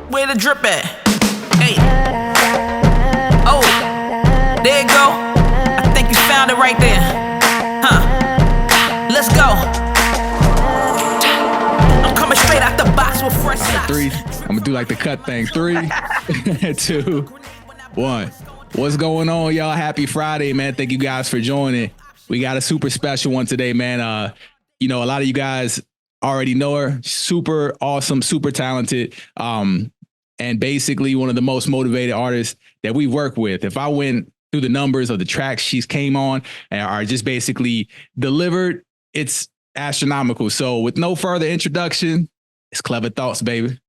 Where the drip at? Hey. Oh, there you go. I think you found it right there. Huh. Let's go. I'm coming straight out the box with fresh socks. Three. I'm gonna do like the cut thing. 3, 2, 1. What's going on, y'all? Happy Friday, man. Thank you guys for joining. We got a super special one today, man. A lot of you guys already know her. Super awesome, super talented. And basically one of the most motivated artists that we work with. If I went through the numbers of the tracks she's came on and are just basically delivered, it's astronomical. So with no further introduction, it's Cleva Thoughts, baby.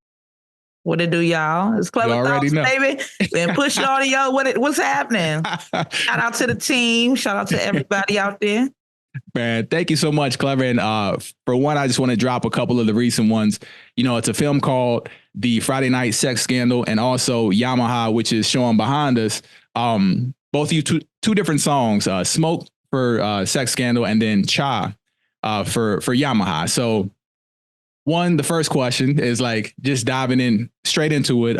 What it do, y'all? It's Cleva Thoughts, baby. And PUSH.audio. What's happening? Shout out to the team. Shout out to everybody out there. Man, thank you so much, Cleva. And for one, I just want to drop a couple of the recent ones. You know, it's a film called The Friday Night Sex Scandal and also Yamaha, which is showing behind us. Both of you two different songs, Smoke for Sex Scandal and then Cha for Yamaha. So one, the first question is like just diving in straight into it.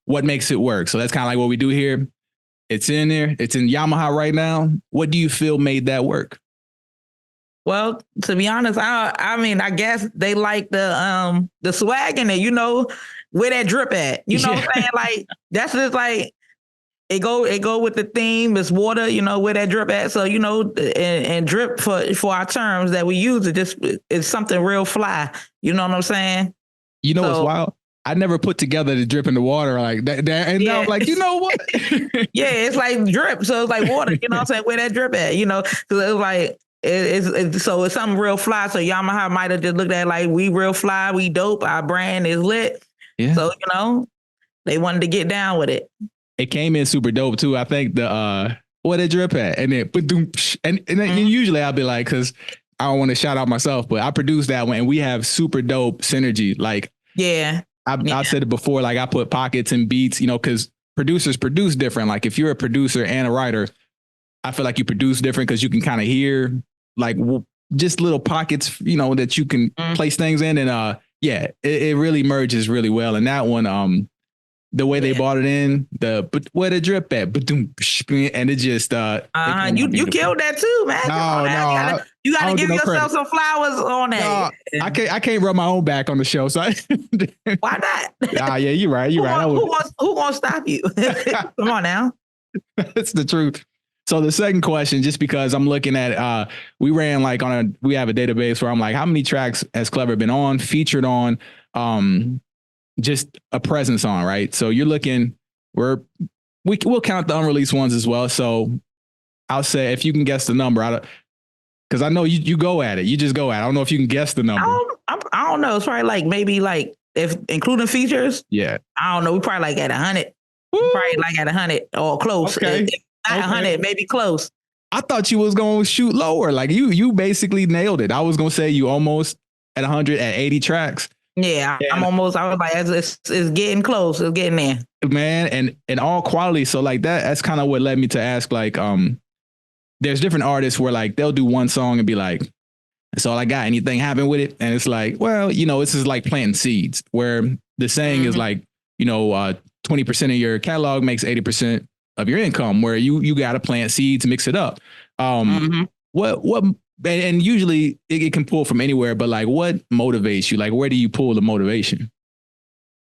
What makes it work? So that's kind of like what we do here. It's in there. It's in Yamaha right now. What do you feel made that work? Well, to be honest, I guess they like the swag in it, you know, where that drip at. You know what I'm saying? Like, that's just like, it go with the theme. It's water, you know, where that drip at. So, you know, and drip for our terms that we use, it's something real fly. You know what I'm saying? You know what's wild? I never put together the drip in the water like that. And now I'm like, you know what? Yeah, it's like drip. So it's like water, you know what I'm saying? Where that drip at, you know? Because it was like, it's something real fly. So Yamaha might have just looked at it like, we real fly, we dope, our brand is lit. Yeah. So, you know, they wanted to get down with it. It came in super dope too. I think where the drip at, and then and usually I'll be like, because I don't want to shout out myself, but I produced that one and we have super dope synergy. Like, I've said it before, like I put pockets and beats, you know, because producers produce different. Like if you're a producer and a writer, I feel like you produce different because you can kind of hear like just little pockets, you know, that you can place things in. And it really merges really well. And that one, the way they brought it in, but where the drip at, and it just you killed that too, man. You gotta give yourself some flowers on that. No, I can't rub my own back on the show. So why not? Yeah, you're right. You're right. Who gonna stop you? Come on now. That's the truth. So the second question, just because I'm looking at, we ran like we have a database where I'm like, how many tracks has Cleva been on, featured on, just a presence on, right? So you're looking, we'll count the unreleased ones as well. So I'll say if you can guess the number, because I know you go at it. You just go at it. I don't know if you can guess the number. I don't know. It's probably like maybe like if including features. Yeah. I don't know. We probably like at 100. Probably like at 100 or close. Okay. Not 100, maybe close. I thought you was going to shoot lower. Like you basically nailed it. I was going to say you almost at 100 at 80 tracks. Yeah, I was like, it's getting close. It's getting there. Man, and all quality. So like that's kind of what led me to ask, like, there's different artists where like they'll do one song and be like, that's all I got. Anything happen with it? And it's like, well, you know, this is like planting seeds where the saying is like, you know, 20% of your catalog makes 80% of your income, where you got to plant seeds, mix it up. What and usually it can pull from anywhere, but like what motivates you? Like where do you pull the motivation?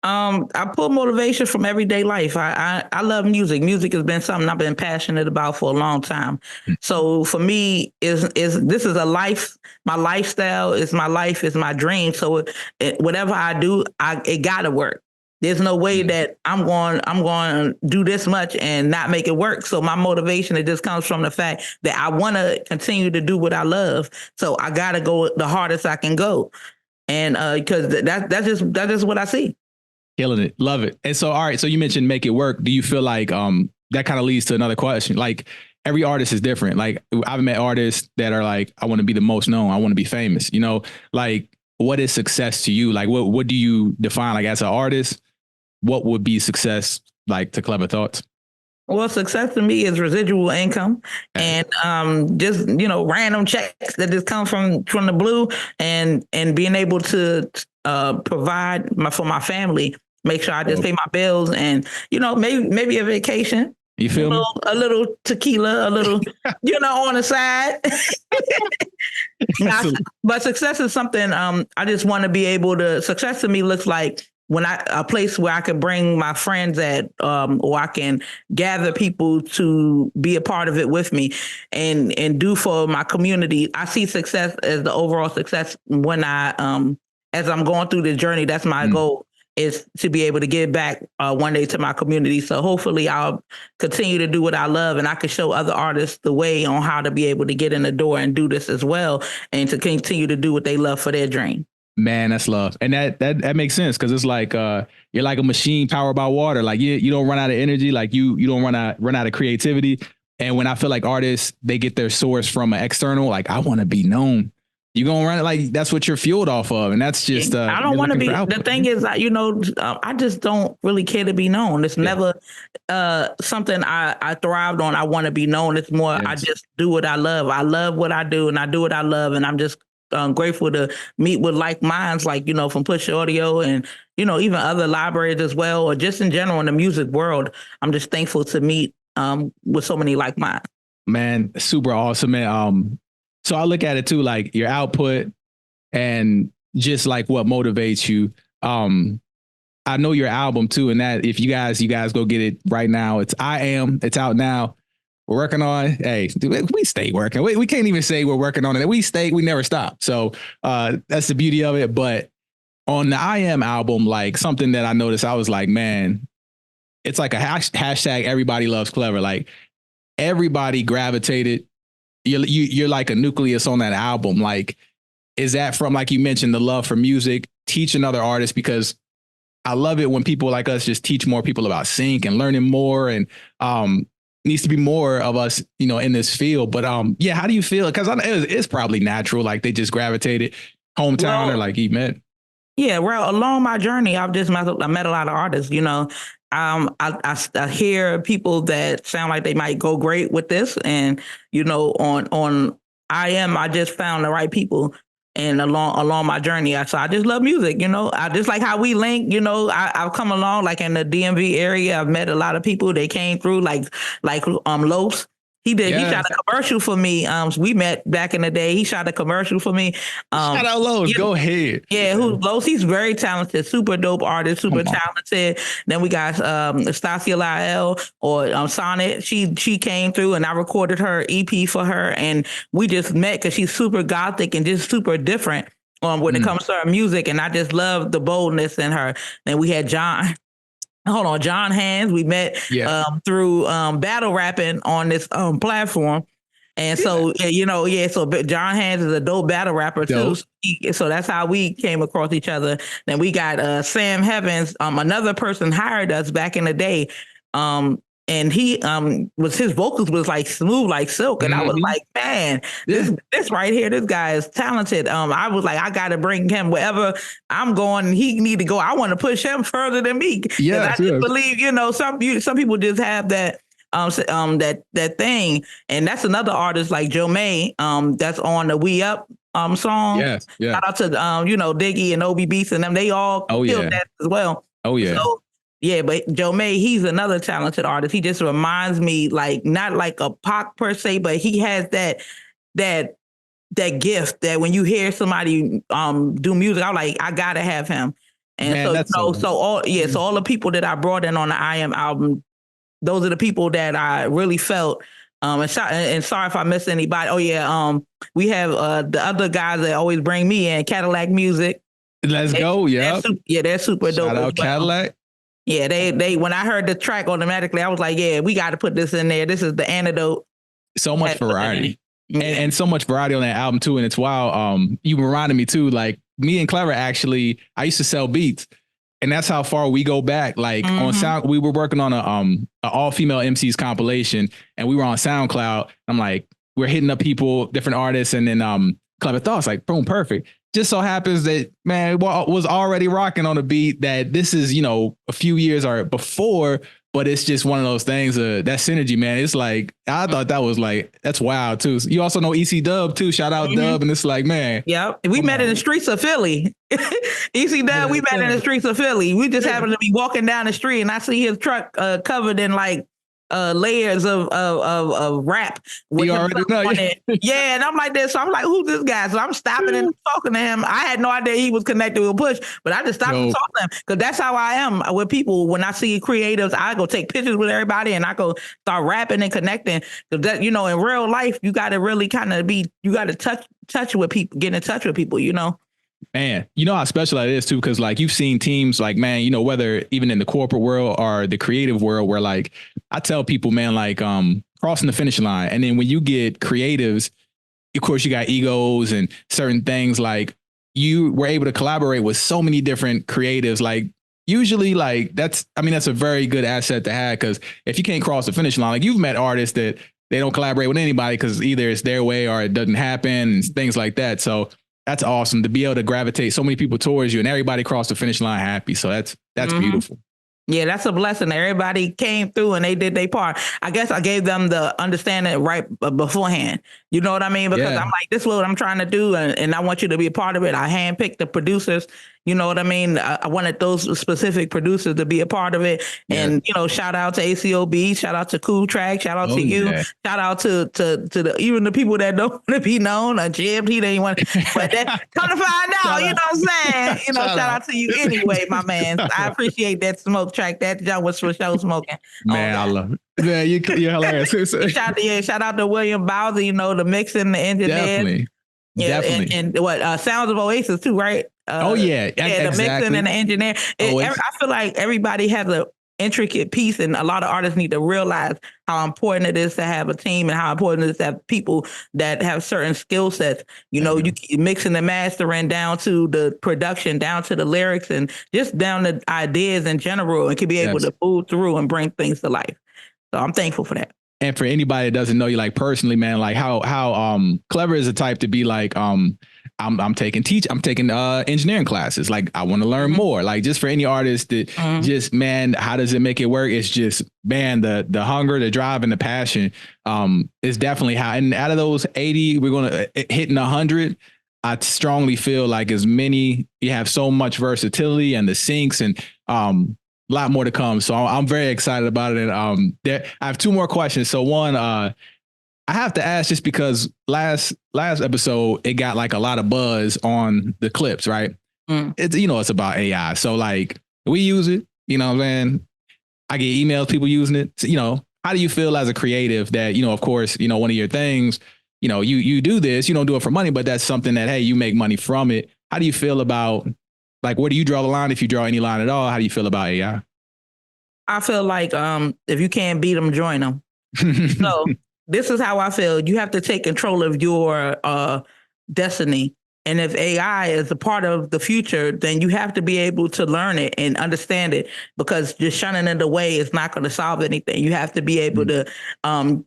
I pull motivation from everyday life. I love music. Music has been something I've been passionate about for a long time. So for me, this is a life. My lifestyle is my life, is my dream. So whatever I do, it gotta work. There's no way that I'm going to do this much and not make it work. So my motivation, it just comes from the fact that I want to continue to do what I love. So I got to go the hardest I can go. And because that's just what I see. Killing it. Love it. And so, all right. So you mentioned make it work. Do you feel like that kind of leads to another question? Like every artist is different. Like I've met artists that are like, I want to be the most known. I want to be famous, you know, like what is success to you? Like what do you define like as an artist? What would be success like to Cleva Thoughts? Well, success to me is residual income and just, you know, random checks that just come from the blue and being able to provide for my family make sure I just pay my bills, and maybe a vacation. You feel me? A little tequila, a little, on the side. But success is something I just want to be able to. Success to me looks like a place where I can bring my friends at, or I can gather people to be a part of it with me, and do for my community. I see success as the overall success when as I'm going through the journey. That's my goal, is to be able to give back one day to my community. So hopefully I'll continue to do what I love, and I can show other artists the way on how to be able to get in the door and do this as well, and to continue to do what they love for their dream. Man, that's love. And that makes sense, because it's like you're like a machine powered by water. Like you don't run out of energy, like you don't run out of creativity. And when I feel like artists, they get their source from an external, like, I want to be known. You're going to run it, like that's what you're fueled off of. And that's just I don't want to be. The thing is, I just don't really care to be known. It's never something I thrived on. I want to be known. It's more, I just do what I love. I love what I do, and I do what I love. And I'm just grateful to meet with like minds, like, from PUSH.audio, and, even other libraries as well, or just in general in the music world. I'm just thankful to meet with so many like minds. Man, super awesome, man. So I look at it too, like your output and just like what motivates you. I know your album too, and that if you guys go get it right now, it's it's out now. We're working on, hey, we stay working. We can't even say we're working on it. We never stop. So that's the beauty of it. But on the I Am album, like something that I noticed, I was like, man, it's like a hashtag everybody loves Cleva. Like everybody gravitated. You're like a nucleus on that album. Like, is that from, like you mentioned, the love for music, teaching other artists? Because I love it when people like us just teach more people about sync and learning more, and needs to be more of us, in this field. But yeah, how do you feel? Because it's probably natural, like they just gravitated hometown or like he met. Yeah, well, along my journey, I met a lot of artists. I hear people that sound like they might go great with this, and on I just found the right people, and along my journey, so I just love music. I just like how we link. I've come along, like in the DMV area. I've met a lot of people. They came through, like Los. He did. Yes. He shot a commercial for me. We met back in the day. He shot a commercial for me. Shout out Los. Go ahead. Yeah, Los? He's very talented, super dope artist, super talented. Then we got Stasia Lyle, or Sonnet. She came through, and I recorded her EP for her, and we just met because she's super gothic and just super different when it comes to her music, and I just love the boldness in her. Then we had John Hands. We met through battle rapping on this platform. And so, so John Hands is a dope battle rapper too. So that's how we came across each other. Then we got Sam Heavens, another person hired us back in the day. And he his vocals was like smooth like silk. And I was like, man, this right here, this guy is talented. I was like, I gotta bring him wherever I'm going, and he need to go. I want to push him further than me. Yeah, I just believe, some people just have that that thing. And that's another artist like Joe May, that's on the We Up song. Yes, yeah. Shout out to Diggy and Obi Beats and them. They all killed that as well. Oh yeah. So, yeah, but Joe May, he's another talented artist. He just reminds me, like, not like a Pac per se, but he has that gift that when you hear somebody do music, I'm like, I gotta have him. And so all the people that I brought in on the I Am album, those are the people that I really felt. And sorry if I missed anybody. Oh yeah, we have the other guys that always bring me in, Cadillac Music. Let's go, yeah. They're super dope. Shout out Cadillac. Yeah, they when I heard the track automatically, I was like, yeah, we got to put this in there. This is the antidote. So much variety. And so much variety on that album too. And it's wild. You reminded me too, like me and Cleva, actually, I used to sell beats. And that's how far we go back. Like on Sound, we were working on a all female MCs compilation, and we were on SoundCloud. I'm like, we're hitting up people, different artists, and then Cleva Thoughts, like, boom, perfect. Just so happens that, man, was already rocking on a beat that this is, a few years or before but it's just one of those things. That synergy, man. It's like I thought that was like that's wild too. You also know EC Dub too. Shout out Dub, and it's like, man. Yep, we met in the streets of Philly. EC Dub, we met in the streets of Philly. We just happened to be walking down the street, and I see his truck covered in like layers of rap. With yeah, and I'm like this. So I'm like, who's this guy? So I'm stopping and talking to him. I had no idea he was connected with Push, but I just stopped and talked to him because that's how I am with people. When I see creatives, I go take pictures with everybody and I go start rapping and connecting. Because that, in real life, you got to really kind of you got to touch with people, get in touch with people, Man, how special that is too, because like you've seen teams like, man, whether even in the corporate world or the creative world, where like I tell people, man, like crossing the finish line. And then when you get creatives, of course, you got egos and certain things, like you were able to collaborate with so many different creatives. Like usually like that's a very good asset to have, because if you can't cross the finish line, like you've met artists that they don't collaborate with anybody because either it's their way or it doesn't happen and things like that. So that's awesome to be able to gravitate so many people towards you and everybody cross the finish line happy. So that's beautiful. Yeah, that's a blessing. Everybody came through and they did their part. I guess I gave them the understanding right beforehand. You know what I mean? Because I'm like, this is what I'm trying to do, and I want you to be a part of it. I handpicked the producers. You know what I mean? I wanted those specific producers to be a part of it. Yeah. And, shout out to ACOB, shout out to Cool Track, shout out to you, shout out to the even the people that don't want to be known, Jim, he didn't want to, but that, come to find out, you know what I'm saying? Shout out to you anyway, my man. I appreciate that smoke track. That jump was for show smoking. Man, I love it. Yeah, you're hilarious. Shout out to William Bowser, the mixing, the engineer. Definitely. And what Sounds of Oasis too, right? The mixing and the engineer. I feel like everybody has an intricate piece, and a lot of artists need to realize how important it is to have a team and how important it is to have people that have certain skill sets. You mixing and mastering down to the production, down to the lyrics, and just down to ideas in general, and can be able to move through and bring things to life. So I'm thankful for that. And for anybody that doesn't know you like personally, man, like how Cleva is the type to be like, I'm taking engineering classes. Like I want to learn more. Like just for any artist that just, man, how does it make it work? It's just, man, the hunger, the drive, and the passion is definitely how. And out of those 80, we're going to hitting 100. I strongly feel like as many, you have so much versatility and the syncs and a lot more to come. So I'm very excited about it. And I have two more questions. So one, I have to ask, just because last episode, it got like a lot of buzz on the clips, right? It's, it's about AI. So like we use it, what I'm saying? I get emails, people using it. So, how do you feel as a creative that, of course, one of your things, you do this, you don't do it for money, but that's something that, hey, you make money from it. How do you feel about, like, where do you draw the line? If you draw any line at all, how do you feel about AI? I feel like if you can't beat them, join them. So this is how I feel. You have to take control of your destiny. And if AI is a part of the future, then you have to be able to learn it and understand it, because just shunning it away is not going to solve anything. You have to be able to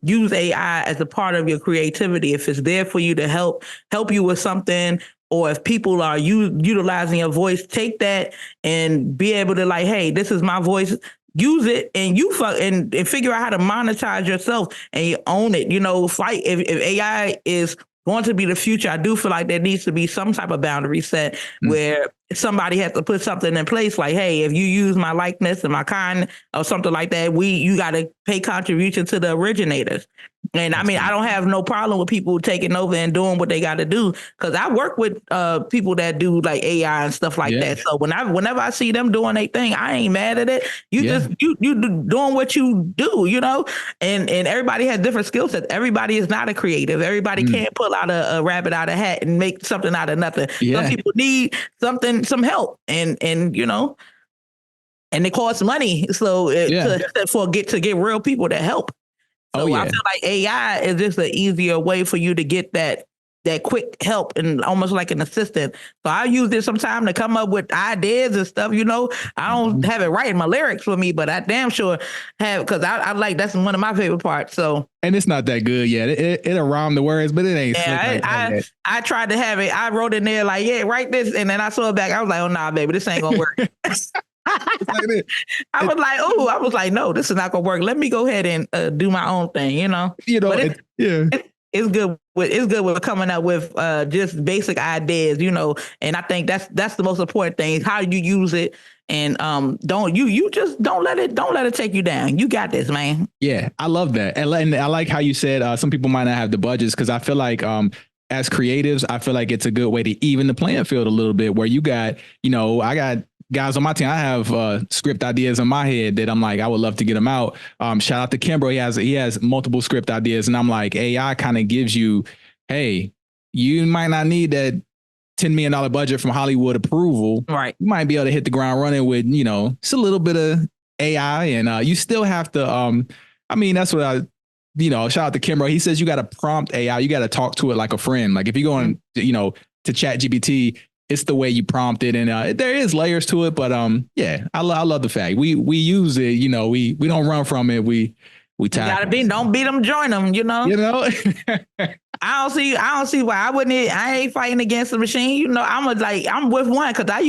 use AI as a part of your creativity. If it's there for you to help you with something, or if people are utilizing your voice, take that and be able to like, hey, this is my voice. Use it and and figure out how to monetize yourself and you own it. Fight. If AI is going to be the future, I do feel like there needs to be some type of boundary set where somebody has to put something in place. Like, hey, if you use my likeness and my kind or something like that, you got to pay contribution to the originators. And I mean, I don't have no problem with people taking over and doing what they got to do, because I work with people that do like AI and stuff like that. So whenever I see them doing their thing, I ain't mad at it. You just you doing what you do, and everybody has different skill sets. Everybody is not a creative. Everybody can't pull out a rabbit out of a hat and make something out of nothing. Some people need some help, and and it costs money. So to get real people to help. So I feel like AI is just an easier way for you to get that quick help and almost like an assistant. So I use this sometime to come up with ideas and stuff. I don't have it right in my lyrics for me, but I damn sure have, because I like, that's one of my favorite parts. So, and it's not that good yet. It'll rhyme the words, but it ain't. Yeah, I tried to have it. I wrote in there like, write this, and then I saw it back. I was like, oh nah, baby, this ain't gonna work. I was like, no, this is not gonna work. Let me go ahead and do my own thing, But it's good with coming up with just basic ideas, and I think that's the most important thing, how you use it. And don't let it take you down. You got this, man. Yeah, I love that. And I like how you said some people might not have the budgets, because I feel like as creatives, I feel like it's a good way to even the playing field a little bit, where you got, I got guys on my team. I have script ideas in my head that I'm like, I would love to get them out. Shout out to Kimbro. He has multiple script ideas, and I'm like, AI kind of gives you, hey, you might not need that $10 million budget from Hollywood approval. Right. You might be able to hit the ground running with, just a little bit of AI, and you still have to, that's what shout out to Kimbro. He says you got to prompt AI. You got to talk to it like a friend. Like if you go on, to Chat GPT, it's the way you prompt it. And there is layers to it, but I love the fact we use it, we don't run from it. We don't beat them, join them, I don't see why I ain't fighting against the machine. I'm with one, because I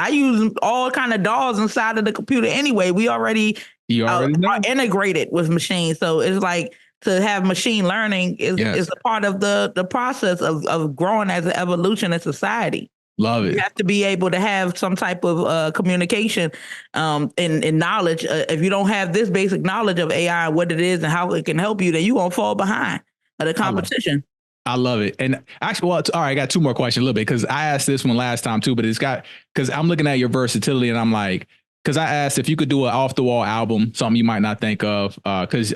use all kind of dolls inside of the computer anyway. We already are integrated with machines. So it's like, to have machine learning is a part of the process of growing as an evolution in society. Love it. You have to be able to have some type of communication and knowledge. If you don't have this basic knowledge of AI, what it is and how it can help you, then you're going to fall behind the competition. I love it. And actually, all right, I got two more questions a little bit, because I asked this one last time too, but because I'm looking at your versatility, and I'm like, because I asked if you could do an off the wall album, something you might not think of, because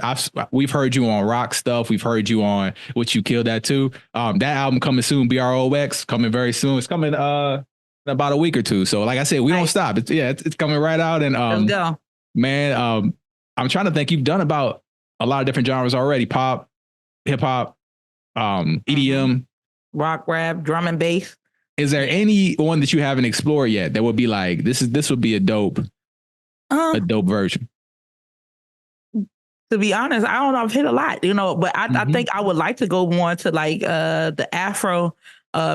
we've heard you on rock stuff. We've heard you on What You Killed That Too. That album coming soon, BROX, coming very soon. It's coming in about a week or two. So like I said, we don't stop. It's coming right out. And let's go. Man, I'm trying to think. You've done about a lot of different genres already: pop, hip hop, EDM, rock, rap, drum and bass. Is there any one that you haven't explored yet that would be like, this would be a dope version? To be honest, I don't know. I've hit a lot, but I think I would like to go more to like the Afro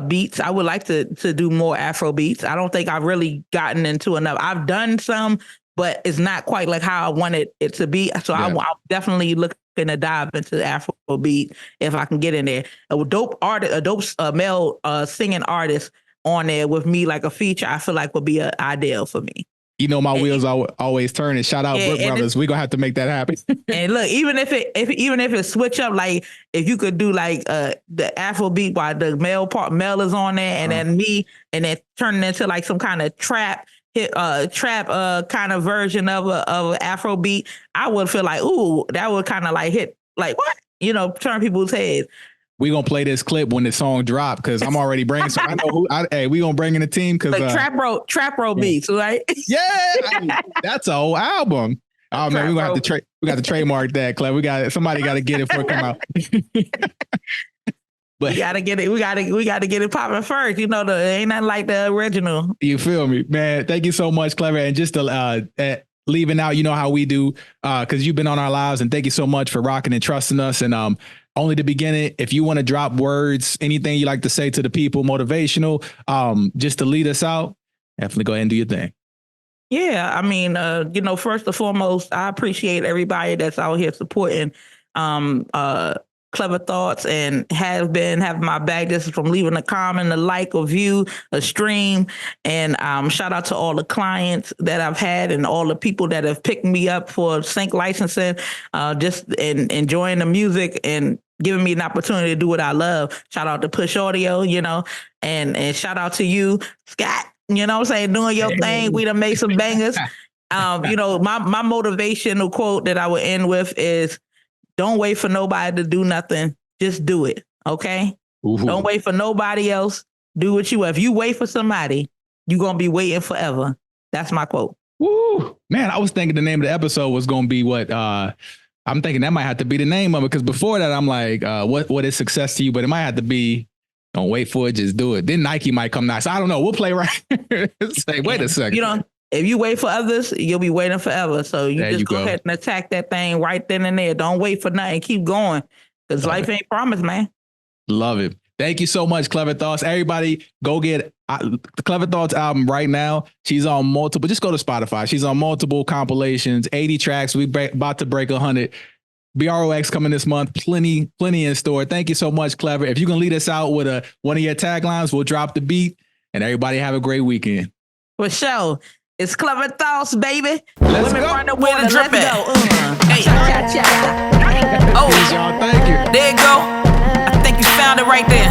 beats. I would like to do more Afro beats. I don't think I've really gotten into enough. I've done some, but it's not quite like how I wanted it to be. So I'll definitely look to dive into the Afro beat if I can get in there. A dope male singing artist on there with me, like a feature, I feel like would be ideal for me. My wheels always turn. And shout out Brook Brothers. We're gonna have to make that happen. And look, even if it switch up, like if you could do like the Afro beat while the male is on there, and then me, and then turn it into like some kind of trap kind of version of a Afro beat, I would feel like, ooh, that would kind of like hit like what? Turn people's heads. We're going to play this clip when the song drop, because I'm already bringing some. I know who. Hey, we going to bring in the team, because trap roll beats, right? Yeah, that's a whole album. Oh man, we got to trademark that, Cleva. Somebody got to get it before it come out. But we gotta get it. We gotta get it popping first. Ain't nothing like the original. You feel me, man? Thank you so much, Cleva. And just to leaving out, how we do, because you've been on our lives, and thank you so much for rocking and trusting us. And only the beginning. If you want to drop words, anything you like to say to the people, motivational, just to lead us out, definitely go ahead and do your thing. Yeah, I mean, first and foremost, I appreciate everybody that's out here supporting Cleva Thoughts and have been having my back. This is from leaving a comment, a like, a view, a stream. And shout out to all the clients that I've had and all the people that have picked me up for sync licensing, just enjoying the music and giving me an opportunity to do what I love. Shout out to PUSH.audio, and shout out to you, Scott, what I'm saying, doing your thing. We done made some bangers. My motivational quote that I would end with is, don't wait for nobody to do nothing. Just do it. Okay. Ooh. Don't wait for nobody else. Do what you want. If you wait for somebody, you're going to be waiting forever. That's my quote. Woo. Man, I was thinking the name of the episode was going to be what, I'm thinking that might have to be the name of it. Because before that, I'm like, what is success to you? But it might have to be, don't wait for it, just do it. Then Nike might come nice. I don't know. We'll play right. Say, wait a second. If you wait for others, you'll be waiting forever. So you just go ahead and attack that thing right then and there. Don't wait for nothing. Keep going, because life ain't promised, man. Love it. Thank you so much, Clever Thoughts. Everybody, go get the Clever Thoughts album right now. She's on multiple. Just go to Spotify. She's on multiple compilations, 80 tracks. About to break 100. BROX coming this month. Plenty in store. Thank you so much, Clever. If you can lead us out with one of your taglines, we'll drop the beat. And everybody have a great weekend. For sure. It's Clever Thoughts, baby. Let's Women go. run the Where water. the drip Let's at? go. Hey. Cha-cha-cha. Oh, Y'all, thank you. there you go. I think you found it right there.